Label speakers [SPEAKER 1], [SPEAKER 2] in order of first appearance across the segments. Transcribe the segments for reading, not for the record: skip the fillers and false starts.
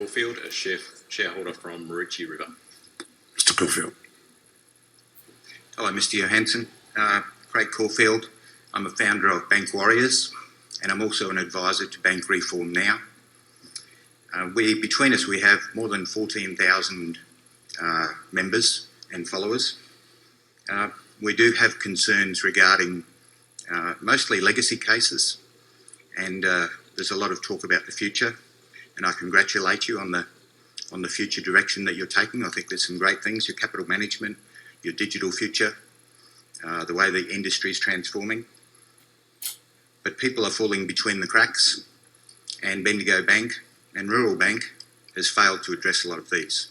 [SPEAKER 1] Caulfield, a shareholder from Marucci River.
[SPEAKER 2] Mr. Caulfield.
[SPEAKER 3] Hello, Mr. Johansson. Craig Caulfield. I'm a founder of Bank Warriors, and I'm also an advisor to Bank Reform Now. Between us, we have more than 14,000 members and followers. We do have concerns regarding mostly legacy cases, and there's a lot of talk about the future, and I congratulate you on the future direction that you're taking. I think there's some great things, your capital management, your digital future, the way the industry is transforming. But people are falling between the cracks, and Bendigo Bank and Rural Bank has failed to address a lot of these.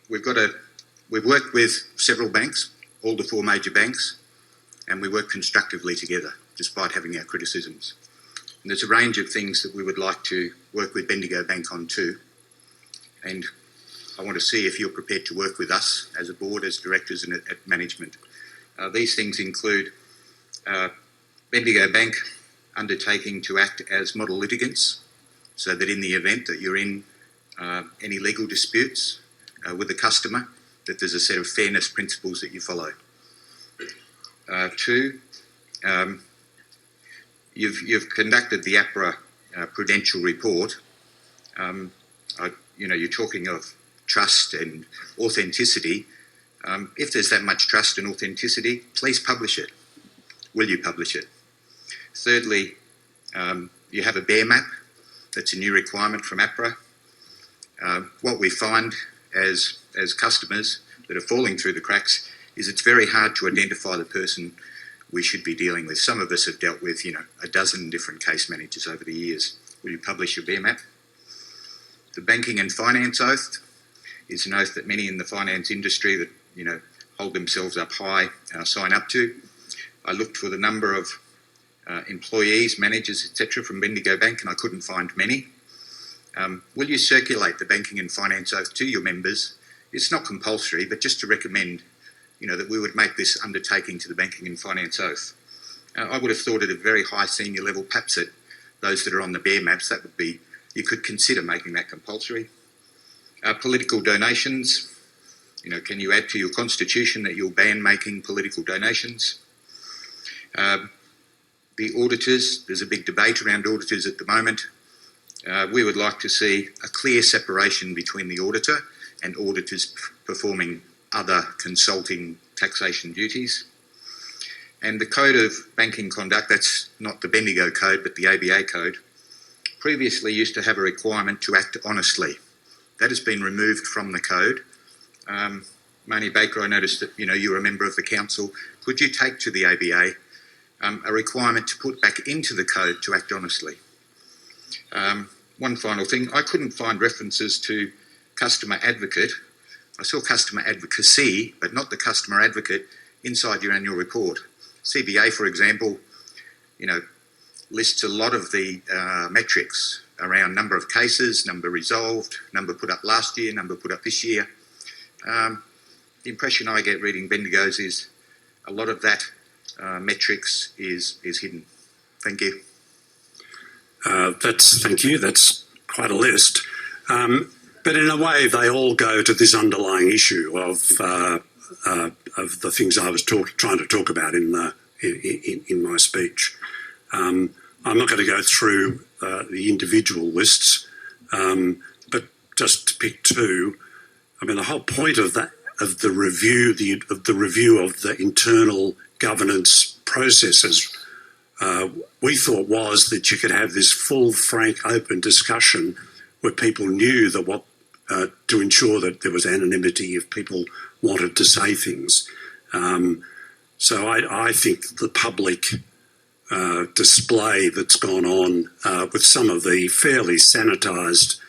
[SPEAKER 3] We've worked with several banks, all the four major banks, and we work constructively together despite having our criticisms. And there's a range of things that we would like to work with Bendigo Bank on too. And I want to see if you're prepared to work with us as a board, as directors and at management. These things include Bendigo Bank undertaking to act as model litigants, so that in the event that you're in any legal disputes with a customer, that there's a set of fairness principles that you follow. Two, you've conducted the APRA prudential report. You're talking of trust and authenticity. If there's that much trust and authenticity, please publish it. Will you publish it? Thirdly, you have a bear map. That's a new requirement from APRA. What we find as customers that are falling through the cracks is it's very hard to identify the person we should be dealing with. Some of us have dealt with, a dozen different case managers over the years. Will you publish your bear map? The banking and finance oath is an oath that many in the finance industry that, hold themselves up high sign up to. I looked for the number of employees, managers, etc. from Bendigo Bank, and I couldn't find many. Will you circulate the banking and finance oath to your members? It's not compulsory, but just to recommend, that we would make this undertaking to the banking and finance oath. I would have thought at a very high senior level, perhaps at those that are on the bear maps, that would be, you could consider making that compulsory. Political donations, can you add to your constitution that you'll ban making political donations? The auditors, there's a big debate around auditors at the moment. We would like to see a clear separation between the auditor and auditors performing other consulting taxation duties. And the Code of Banking Conduct, that's not the Bendigo Code, but the ABA Code, previously used to have a requirement to act honestly. That has been removed from the code. Marnie Baker, I noticed that you're a member of the council. Could you take to the ABA a requirement to put back into the code to act honestly? One final thing, I couldn't find references to customer advocate. I saw customer advocacy, but not the customer advocate inside your annual report. CBA, for example, lists a lot of the metrics around number of cases, number resolved, number put up last year, number put up this year. The impression I get reading Bendigo's is a lot of that metrics is hidden. Thank you.
[SPEAKER 2] Thank you. That's quite a list. But in a way, they all go to this underlying issue of the things I was trying to talk about in my speech. I'm not going to go through the individual lists, but just to pick two. I mean, the whole point of the review of the internal governance processes, we thought was that you could have this full, frank, open discussion where people knew that to ensure that there was anonymity if people wanted to say things. So I think the public display that's gone on with some of the fairly sanitised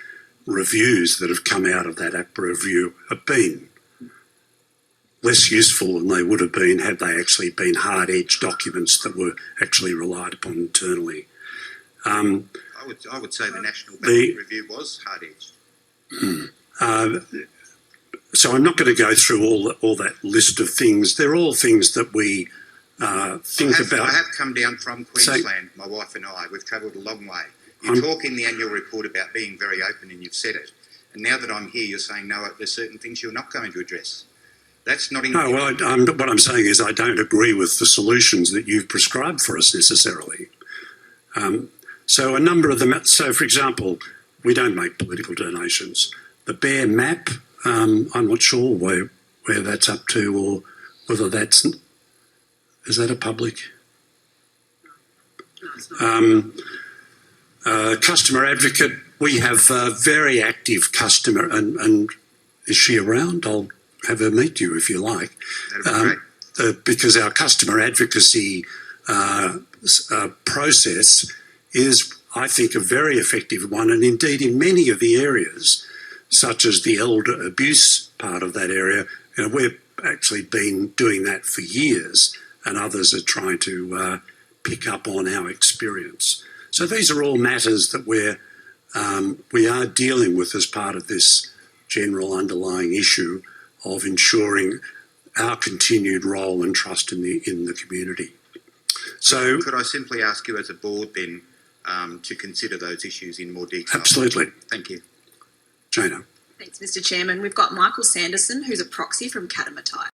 [SPEAKER 2] reviews that have come out of that APRA review have been less useful than they would have been had they actually been hard-edged documents that were actually relied upon internally.
[SPEAKER 3] I would say the National Banking Review was hard-edged.
[SPEAKER 2] So I'm not going to go through all that list of things. They're all things that we think about.
[SPEAKER 3] I have come down from Queensland, my wife and I. We've travelled a long way. You talk in the annual report about being very open, and you've said it. And now that I'm here, you're saying, no, there's certain things you're not going to address. That's not in...
[SPEAKER 2] No, well, what I'm saying is I don't agree with the solutions that you've prescribed for us necessarily. So a number of them... So, for example, we don't make political donations. The bare map, I'm not sure where that's up to, or whether that's... Is that a public? Customer advocate, we have a very active customer, and is she around? I'll have her meet you if you like.
[SPEAKER 3] That'd be great.
[SPEAKER 2] Because our customer advocacy process is, I think, a very effective one, and indeed in many of the areas, such as the elder abuse part of that area, we've actually been doing that for years, and others are trying to pick up on our experience. So these are all matters that we are dealing with as part of this general underlying issue of ensuring our continued role and trust in the community. So,
[SPEAKER 3] could I simply ask you as a board then to consider those issues in more detail?
[SPEAKER 2] Absolutely.
[SPEAKER 3] Thank you.
[SPEAKER 2] Jana.
[SPEAKER 4] Thanks, Mr. Chairman. We've got Michael Sanderson, who's a proxy from Catamatai.